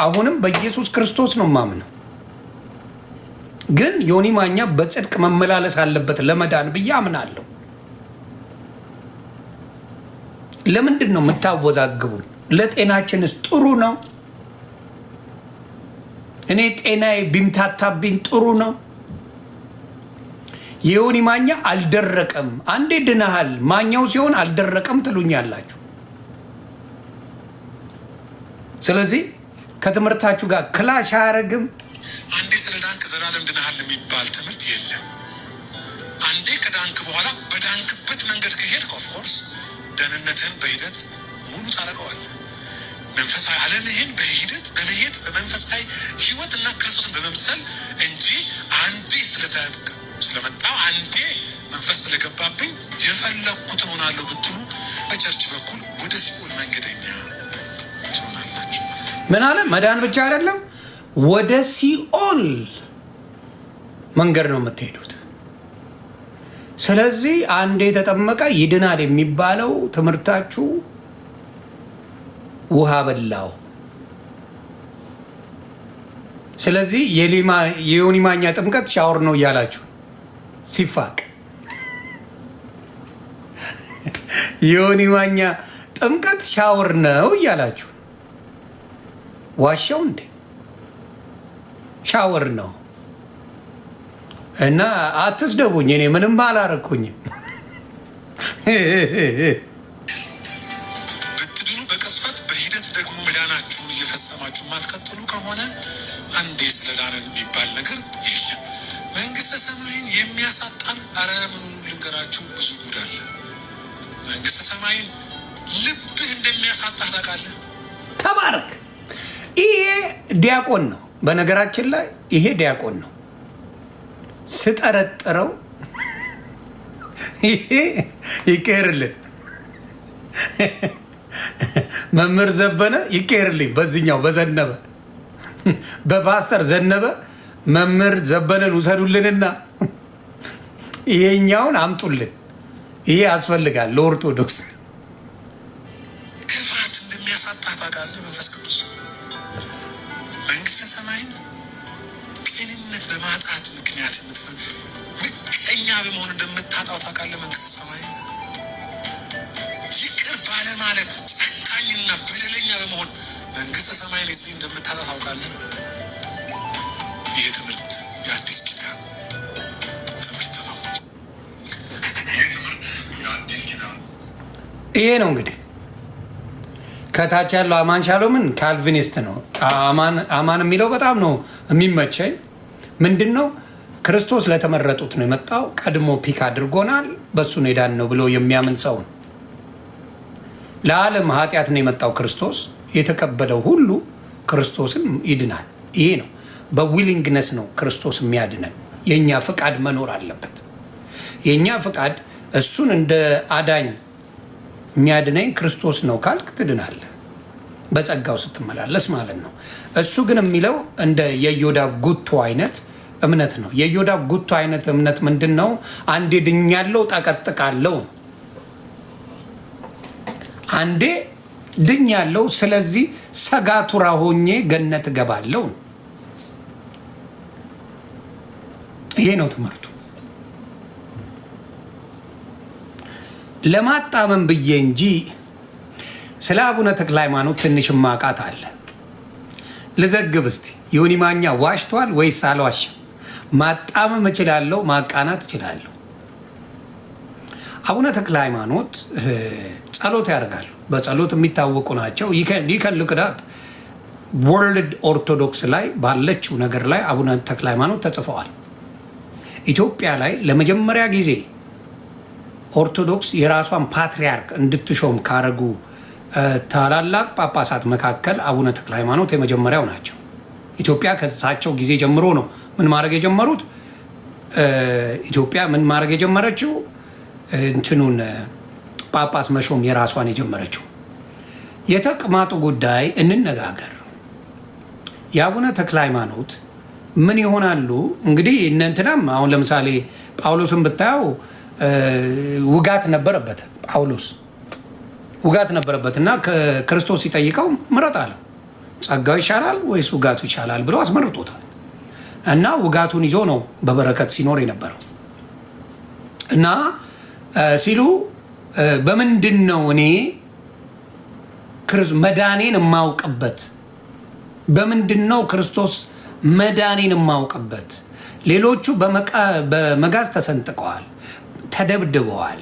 አሁንም በኢየሱስ ክርስቶስ ነው ማምነው፣ ግን ዮኒ ማኛ በጽድቅ መመላለስ አለበት ለመዳን ብዬ አምናለሁ። ለምንድን ነው የምታወዛግቡን? ለጤናችንስ ጥሩ ነው? እኔ ጤናዬ ቢምታታብኝ ጥሩ ነው? የዮኒ ማኛ አልደረቀም። አንዴ ድነሃል ማኛው ሲሆን አልደረቀም ትሉኛላችሁ። ስለዚህ ከትምህርታችሁ ጋር ክላሽ አያደርግም። አንዴ ስለ ዳንክ ዘላለም ድነሃል የሚባል ትምህርት የለም። አንዴ ከዳንክ በኋላ በዳንክበት መንገድ ከሄድክ ኦፍኮርስ ደህንነትህን በሂደት ሙሉ ታደርገዋለህ። መንፈሳዊ ዓለምህን በሂደት በመሄድ በመንፈሳዊ ህይወት እና ክርስቶስን በመምሰል እንጂ አንዴ ስለመጣው አንዴ መንፈስ ስለገባብኝ የፈለግኩትን ሆናለሁ ብትሉ በቸርች በኩል ወደ ሲኦል መንገደኛ ትሆናላችሁ። ምን አለ? መዳን ብቻ አይደለም ወደ ሲኦል መንገድ ነው የምትሄዱት። ስለዚህ አንዴ የተጠመቀ ይድናል የሚባለው ትምህርታችሁ ውሃ በላው። ስለዚህ የዮኒ ማኛ ጥምቀት ሻወር ነው እያላችሁ ሲፋቅ፣ የዮኒ ማኛ ጥምቀት ሻወር ነው እያላችሁ ዋሻው እንዴ? ሻወር ነው። እና አትስደቡኝ፣ እኔ ምንም አላረኩኝም። ብትድኑ በቅስፈት በሂደት ደግሞ መዳናችሁን እየፈጸማችሁ ማትቀጥሉ ከሆነ አንዴ ስለዳንን የሚባል ነገር የለም። መንግስተ ሰማይን የሚያሳጣን አረ ምኑ ልንገራችሁ፣ ብዙ ጉድ አለ። መንግስተ ሰማይን ልብህ እንደሚያሳጣህ ታውቃለህ። ተባረክ። ይሄ ዲያቆን ነው፣ በነገራችን ላይ ይሄ ዲያቆን ነው። ስጠረጥረው ይሄ ይቀርልን መምህር ዘበነ ይቀርልኝ። በዚህኛው በዘነበ በፓስተር ዘነበ መምህር ዘበነን ውሰዱልንና ይሄኛውን አምጡልን። ይሄ ያስፈልጋል ለኦርቶዶክስ። ክፋት እንደሚያሳጣህ ታውቃለህ። መንፈስ ቅዱስ መንግስተ ሰማይን ቅንነት በማጣት ምክንያት ምቀኛ በመሆን እንደምታጣው ታውቃለህ። መንግስተ ሰማይ ይቅር ባለማለት ጨካኝና በደለኛ በመሆን መንግስተ ሰማይን እዚህ እንደምታጣ ታውቃለህ። ይህ ትምህርት የአዲስ ኪዳን ትምህርት ነው። ይህ ትምህርት የአዲስ ኪዳን ይሄ ነው እንግዲህ። ከታች ያለው አማን ሻሎምን ካልቪኒስት ነው። አማን የሚለው በጣም ነው የሚመቸኝ። ምንድን ነው ክርስቶስ ለተመረጡት ነው የመጣው፣ ቀድሞ ፒክ አድርጎናል፣ በእሱ ነው የዳን ነው ብሎ የሚያምን ሰው ነው። ለዓለም ኃጢአት ነው የመጣው ክርስቶስ። የተቀበለው ሁሉ ክርስቶስን ይድናል። ይሄ ነው በዊሊንግነስ ነው ክርስቶስ የሚያድነን። የእኛ ፍቃድ መኖር አለበት። የእኛ ፍቃድ እሱን እንደ አዳኝ የሚያድነኝ ክርስቶስ ነው ካልክ ትድናለህ፣ በጸጋው ስትመላለስ ማለት ነው። እሱ ግን የሚለው እንደ የዮዳብ ጉቶ አይነት እምነት ነው። የዮዳብ ጉቶ አይነት እምነት ምንድን ነው? አንዴ ድኛለሁ ጠቀጥቃለሁ፣ አንዴ ድኛለሁ፣ ስለዚህ ሰጋቱራ ሆኜ ገነት እገባለሁ። ይሄ ነው ትምህርቱ። ለማጣመም ብዬ እንጂ ስለ አቡነ ተክለ ሃይማኖት ትንሽ ማቃት አለ። ልዘግብ እስቲ። ዮኒ ማኛ ዋሽቷል ወይስ አልዋሽም? ማጣመም እችላለሁ፣ ማቃናት እችላለሁ። አቡነ ተክለ ሃይማኖት ጸሎት ያደርጋሉ። በጸሎት የሚታወቁ ናቸው። ይከልክዳል። ወርልድ ኦርቶዶክስ ላይ ባለችው ነገር ላይ አቡነ ተክለ ሃይማኖት ተጽፈዋል። ኢትዮጵያ ላይ ለመጀመሪያ ጊዜ ኦርቶዶክስ የራሷን ፓትሪያርክ እንድትሾም ካረጉ ታላላቅ ጳጳሳት መካከል አቡነ ተክለ ሃይማኖት የመጀመሪያው ናቸው። ኢትዮጵያ ከሳቸው ጊዜ ጀምሮ ነው ምን ማድረግ የጀመሩት። ኢትዮጵያ ምን ማድረግ የጀመረችው እንትኑን ጳጳስ መሾም የራሷን የጀመረችው። የተቅማጡ ጉዳይ እንነጋገር። የአቡነ ተክለ ሃይማኖት ምን ይሆናሉ እንግዲህ እነንትናም አሁን ለምሳሌ ጳውሎስን ብታየው ውጋት ነበረበት። ጳውሎስ ውጋት ነበረበት እና ክርስቶስ ሲጠይቀው ምረጥ አለው። ጸጋው ይሻላል ወይስ ውጋቱ ይሻላል ብሎ አስመርጦታል። እና ውጋቱን ይዞ ነው በበረከት ሲኖር የነበረው። እና ሲሉ በምንድን ነው እኔ መዳኔን የማውቅበት? በምንድን ነው ክርስቶስ መዳኔን የማውቅበት? ሌሎቹ በመጋዝ ተሰንጥቀዋል፣ ተደብድበዋል፣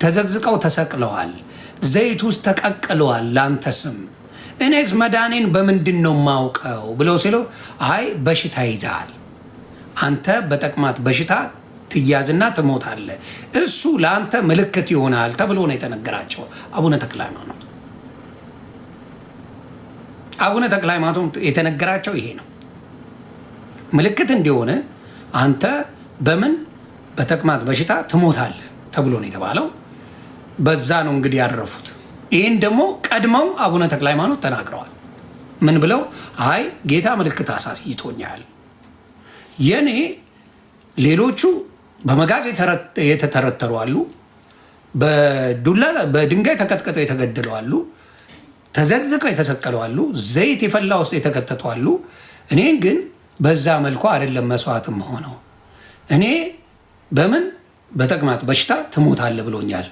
ተዘግዝቀው ተሰቅለዋል፣ ዘይት ውስጥ ተቀቅለዋል ለአንተ ስም። እኔስ መዳኔን በምንድን ነው የማውቀው ብለው ሲሉ አይ በሽታ ይዛል፣ አንተ በተቅማጥ በሽታ ትያዝና ትሞታለህ፣ እሱ ለአንተ ምልክት ይሆናል ተብሎ ነው የተነገራቸው። አቡነ ተክለ ሃይማኖት የተነገራቸው ይሄ ነው። ምልክት እንዲሆነ አንተ በምን በተቅማጥ በሽታ ትሞታለህ ተብሎ ነው የተባለው። በዛ ነው እንግዲህ ያረፉት። ይህን ደግሞ ቀድመው አቡነ ተክለ ሃይማኖት ተናግረዋል። ምን ብለው? አይ ጌታ ምልክት አሳይቶኛል። የኔ ሌሎቹ በመጋዝ የተተረተሩ አሉ፣ በዱላ በድንጋይ ተቀጥቅጠው የተገደሉ አሉ፣ ተዘግዝቀው የተሰቀሉ አሉ፣ ዘይት የፈላ ውስጥ የተከተቱ አሉ። እኔ ግን በዛ መልኩ አይደለም መስዋዕትም ሆነው እኔ በምን በተቅማጥ በሽታ ትሞታለህ ብሎኛል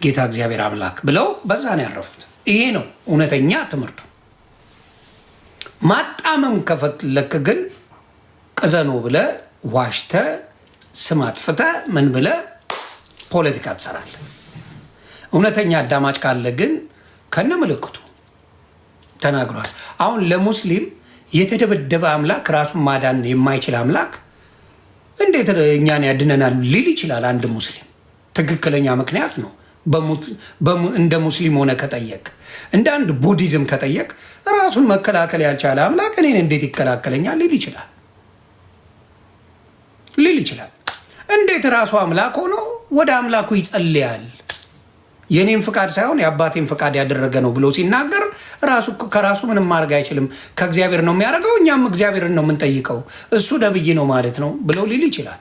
ጌታ እግዚአብሔር አምላክ ብለው በዛ ነው ያረፉት። ይሄ ነው እውነተኛ ትምህርቱ። ማጣመም ከፈለክ ግን ቅዘኖ ብለ ዋሽተ ስም አጥፍተ ምን ብለ ፖለቲካ ትሰራለህ። እውነተኛ አዳማጭ ካለ ግን ከነ ምልክቱ ተናግሯል። አሁን ለሙስሊም የተደበደበ አምላክ ራሱን ማዳን የማይችል አምላክ እንዴት እኛን ያድነናል ሊል ይችላል? አንድ ሙስሊም ትክክለኛ ምክንያት ነው። እንደ ሙስሊም ሆነ ከጠየቅ፣ እንደ አንድ ቡዲዝም ከጠየቅ ራሱን መከላከል ያልቻለ አምላክ እኔን እንዴት ይከላከለኛል ሊል ይችላል። እንዴት ራሱ አምላክ ሆኖ ወደ አምላኩ ይጸልያል? የኔም ፍቃድ ሳይሆን የአባቴን ፍቃድ ያደረገ ነው ብሎ ሲናገር ከራሱ ምንም ማድረግ አይችልም። ከእግዚአብሔር ነው የሚያደርገው፣ እኛም እግዚአብሔርን ነው የምንጠይቀው፣ እሱ ነብይ ነው ማለት ነው ብለው ሊል ይችላል።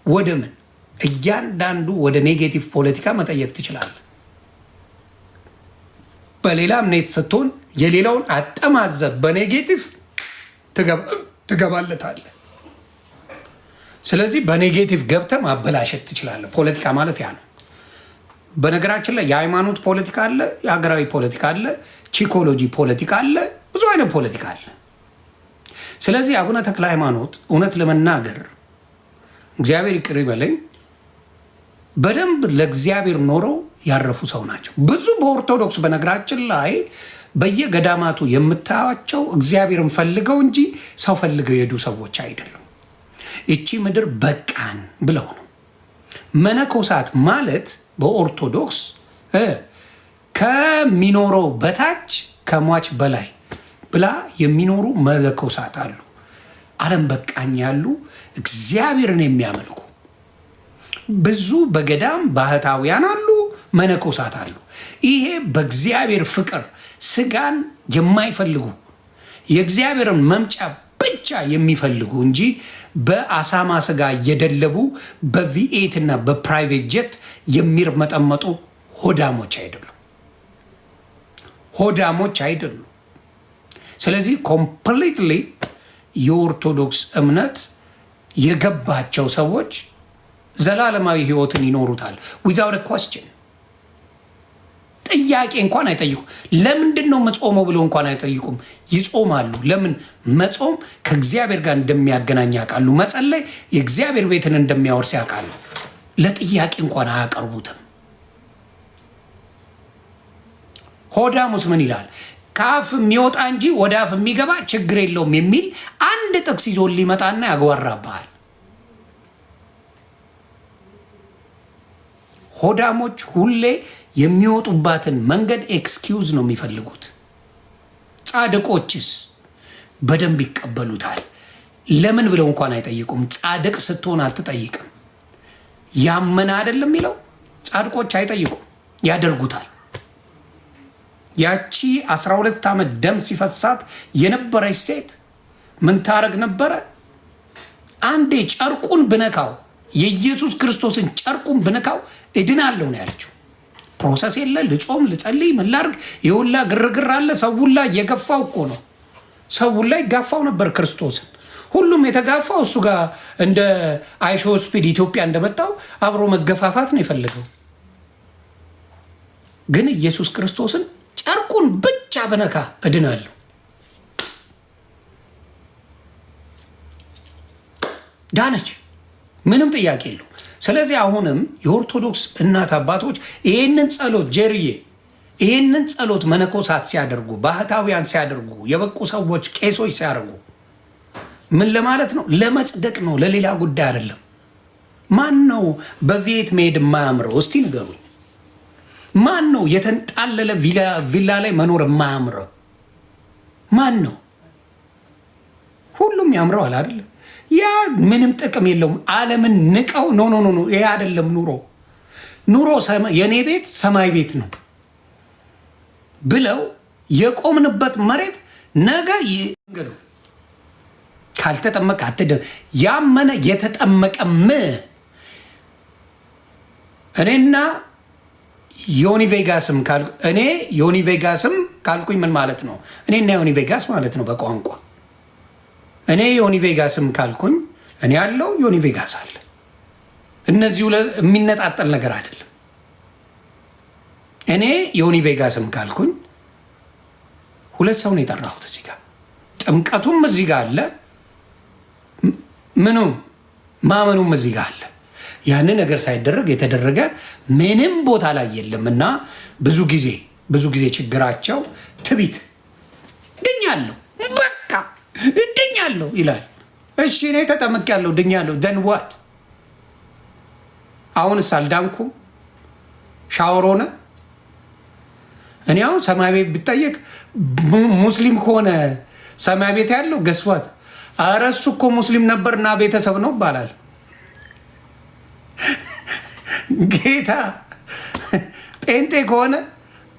ወደ ምን እያንዳንዱ ወደ ኔጌቲቭ ፖለቲካ መጠየቅ ትችላለህ። በሌላ እምነት ስትሆን የሌላውን አጠማዘብ በኔጌቲቭ ትገባለታለህ። ስለዚህ በኔጌቲቭ ገብተህ ማበላሸት ትችላለህ። ፖለቲካ ማለት ያ ነው። በነገራችን ላይ የሃይማኖት ፖለቲካ አለ፣ የሀገራዊ ፖለቲካ አለ፣ ቺኮሎጂ ፖለቲካ አለ፣ ብዙ አይነት ፖለቲካ አለ። ስለዚህ አቡነ ተክለ ሃይማኖት እውነት ለመናገር እግዚአብሔር ይቅር ይበለኝ በደንብ ለእግዚአብሔር ኖረው ያረፉ ሰው ናቸው። ብዙ በኦርቶዶክስ በነገራችን ላይ በየገዳማቱ የምታያቸው እግዚአብሔርን ፈልገው እንጂ ሰው ፈልገው የሄዱ ሰዎች አይደሉም። ይቺ ምድር በቃን ብለው ነው። መነኮሳት ማለት በኦርቶዶክስ ከሚኖረው በታች ከሟች በላይ ብላ የሚኖሩ መነኮሳት አሉ። ዓለም በቃኝ ያሉ እግዚአብሔርን የሚያመልኩ ብዙ በገዳም ባህታውያን አሉ፣ መነኮሳት አሉ። ይሄ በእግዚአብሔር ፍቅር ስጋን የማይፈልጉ የእግዚአብሔርን መምጫ ብቻ የሚፈልጉ እንጂ በአሳማ ስጋ እየደለቡ በቪኤት እና በፕራይቬት ጀት የሚርመጠመጡ ሆዳሞች አይደሉም። ስለዚህ ኮምፕሊትሊ የኦርቶዶክስ እምነት የገባቸው ሰዎች ዘላለማዊ ህይወትን ይኖሩታል። ዊዛውት ኳስችን ጥያቄ እንኳን አይጠይቁም። ለምንድን ነው መጾመው ብሎ እንኳን አይጠይቁም። ይጾማሉ። ለምን? መጾም ከእግዚአብሔር ጋር እንደሚያገናኝ ያውቃሉ። መጸለይ የእግዚአብሔር ቤትን እንደሚያወርስ ያውቃሉ። ለጥያቄ እንኳን አያቀርቡትም። ሆዳሙስ ምን ይላል? ከአፍ የሚወጣ እንጂ ወደ አፍ የሚገባ ችግር የለውም የሚል አንድ ጥቅስ ይዞ ሊመጣና ያጓራብሃል። ሆዳሞች ሁሌ የሚወጡባትን መንገድ ኤክስኪውዝ ነው የሚፈልጉት። ጻድቆችስ በደንብ ይቀበሉታል። ለምን ብለው እንኳን አይጠይቁም። ጻድቅ ስትሆን አትጠይቅም። ያመነ አይደለም የሚለው ጻድቆች አይጠይቁም፣ ያደርጉታል። ያቺ 12 ዓመት ደም ሲፈሳት የነበረች ሴት ምን ታረግ ነበረ? አንዴ ጨርቁን ብነካው የኢየሱስ ክርስቶስን ጨርቁን ብነካው እድናለሁ ነው ያለችው። ፕሮሰስ የለ፣ ልጾም ልጸልይ ምን ላድርግ፣ የሁላ ግርግር አለ። ሰውላ እየገፋው እኮ ነው። ሰውላ ይጋፋው ነበር ክርስቶስን። ሁሉም የተጋፋው እሱ ጋር እንደ አይሾ ስፒድ ኢትዮጵያ እንደመጣው አብሮ መገፋፋት ነው የፈለገው። ግን ኢየሱስ ክርስቶስን ጨርቁን ብቻ በነካ እድናለሁ። ዳነች፣ ምንም ጥያቄ የለው። ስለዚህ አሁንም የኦርቶዶክስ እናት አባቶች ይህንን ጸሎት ጀርዬ ይህንን ጸሎት መነኮሳት ሲያደርጉ፣ ባህታውያን ሲያደርጉ፣ የበቁ ሰዎች ቄሶች ሲያደርጉ ምን ለማለት ነው? ለመጽደቅ ነው፣ ለሌላ ጉዳይ አይደለም። ማን ነው በቪየት መሄድ የማያምረው? እስቲ ንገሩኝ። ማን ነው የተንጣለለ ቪላ ላይ መኖር የማያምረው? ማን ነው? ሁሉም ያምረዋል አይደለም? ያ ምንም ጥቅም የለውም። ዓለምን ንቀው ኖ ኖ ኖ፣ ይሄ አይደለም ኑሮ። ኑሮ የኔ ቤት ሰማይ ቤት ነው ብለው የቆምንበት መሬት ነገ ይንገዱ። ካልተጠመቀ አትድን። ያመነ የተጠመቀም እኔና ዮኒ ቬጋስም እኔ ዮኒ ቬጋስም ካልኩኝ ምን ማለት ነው? እኔና ዮኒ ቬጋስ ማለት ነው በቋንቋ። እኔ ዮኒ ቬጋስም ካልኩኝ እኔ ያለው ዮኒ ቬጋስ አለ። እነዚሁ የሚነጣጠል ነገር አይደለም። እኔ ዮኒ ቬጋስም ካልኩኝ ሁለት ሰው ነው የጠራሁት እዚህ ጋር። ጥምቀቱም እዚህ ጋር አለ፣ ምኑም ማመኑም እዚህ ጋር አለ። ያንን ነገር ሳይደረግ የተደረገ ምንም ቦታ ላይ የለም። እና ብዙ ጊዜ ችግራቸው ትቢት ድኛለሁ፣ በቃ ድኛለሁ ይላል። እሺ እኔ ተጠምቄያለሁ ድኛለሁ፣ ደን ዋት? አሁንስ አልዳንኩም? ሻወር ሆነ? እኔ አሁን ሰማይ ቤት ብጠየቅ ሙስሊም ከሆነ ሰማይ ቤት ያለው ገስዋት፣ ኧረ እሱ እኮ ሙስሊም ነበርና ቤተሰብ ነው ይባላል። ጌታ ጴንጤ ከሆነ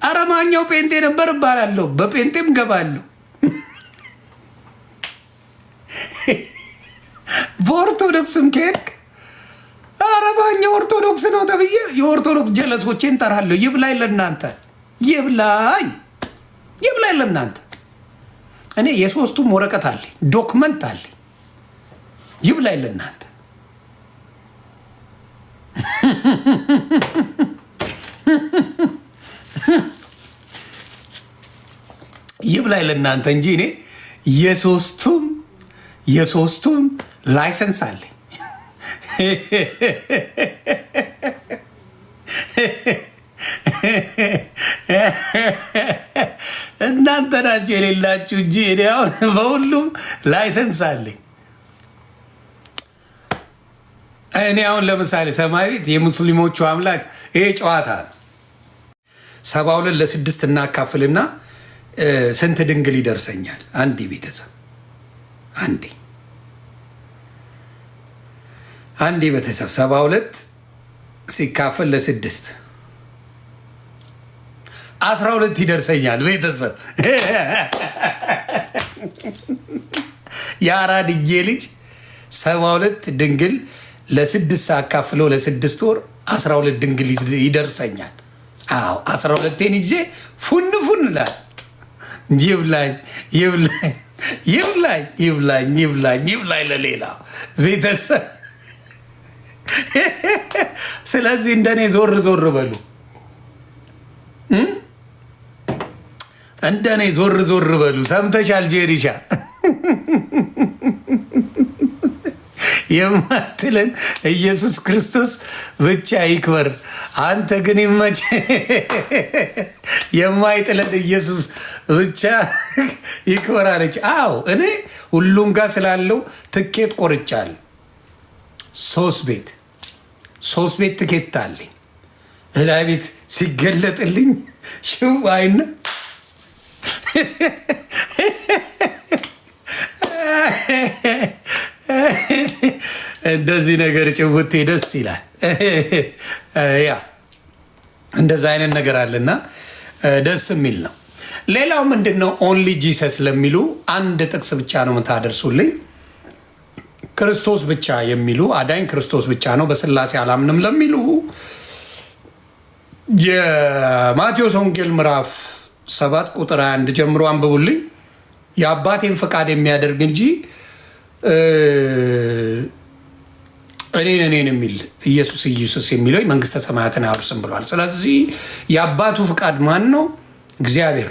ኧረ ማኛው ጴንጤ ነበር እባላለሁ፣ በጴንጤም ገባለሁ። በኦርቶዶክስም ከሄድክ ኧረ ማኛው ኦርቶዶክስ ነው ተብዬ የኦርቶዶክስ ጀለሶቼን ጠራለሁ። ይብላኝ ለእናንተ፣ ይብላኝ ለእናንተ። እኔ የሶስቱም ወረቀት አለኝ፣ ዶክመንት አለኝ። ይብላኝ ለእናንተ። ይብላኝ ለእናንተ እንጂ እኔ የሶስቱም ላይሰንስ አለኝ። እናንተ ናችሁ የሌላችሁ እንጂ እኔ አሁን በሁሉም ላይሰንስ አለኝ። እኔ አሁን ለምሳሌ ሰማይ ቤት የሙስሊሞቹ አምላክ ይሄ ጨዋታ ነው። 72 ለ6 እናካፍልና ስንት ድንግል ይደርሰኛል? አንዴ ቤተሰብ አንዴ ቤተሰብ 72 ሲካፈል ለ6 12 ይደርሰኛል። ቤተሰብ የአራድዬ ልጅ 72 ድንግል ለ6 አካፍለው ለ6 ወር 12 ድንግል ይደርሰኛል። አዎ 12ቴን ይዤ ፉን ላል። ይብላኝ ለሌላ ቤተሰብ። ስለዚህ እንደኔ ዞር በሉ፣ እንደኔ ዞር በሉ። ሰምተሻል ጄሪሻ የማትለን ኢየሱስ ክርስቶስ ብቻ ይክበር። አንተ ግን ይመች የማይጥለን ኢየሱስ ብቻ ይክበር አለች። አዎ እኔ ሁሉም ጋር ስላለው ትኬት ቆርጫለሁ። 3 ቤት ትኬት አለኝ። እላይ ቤት ሲገለጥልኝ ሽው አይነ እንደዚህ ነገር ጭውቴ ደስ ይላል። ያ እንደዛ አይነት ነገር አለና ደስ የሚል ነው። ሌላው ምንድን ነው? ኦንሊ ጂሰስ ለሚሉ አንድ ጥቅስ ብቻ ነው የምታደርሱልኝ። ክርስቶስ ብቻ የሚሉ አዳኝ ክርስቶስ ብቻ ነው በስላሴ አላምንም ለሚሉ የማቴዎስ ወንጌል ምዕራፍ 7 ቁጥር 21 ጀምሮ አንብቡልኝ። የአባቴን ፈቃድ የሚያደርግ እንጂ እኔን የሚል ኢየሱስ የሚለው መንግስተ ሰማያትን አያወርስም ብሏል። ስለዚህ የአባቱ ፈቃድ ማን ነው? እግዚአብሔር።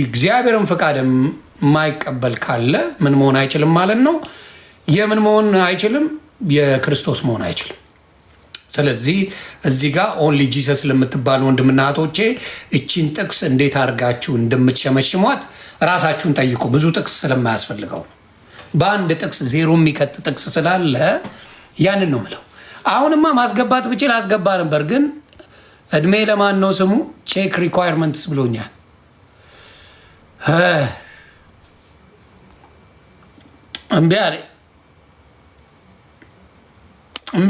እግዚአብሔርን ፈቃድ የማይቀበል ካለ ምን መሆን አይችልም ማለት ነው። የምን መሆን አይችልም? የክርስቶስ መሆን አይችልም። ስለዚህ እዚህ ጋር ኦንሊ ጂሰስ ለምትባሉ ወንድምና እህቶቼ እቺን ጥቅስ እንዴት አድርጋችሁ እንደምትሸመሽሟት ራሳችሁን ጠይቁ። ብዙ ጥቅስ ስለማያስፈልገው በአንድ ጥቅስ ዜሮ የሚከት ጥቅስ ስላለ ያንን ነው ምለው። አሁንማ ማስገባት ብችል አስገባ ነበር፣ ግን እድሜ ለማን ነው ስሙ ቼክ ሪኳየርመንትስ ብሎኛል። እምቢ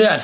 አለ።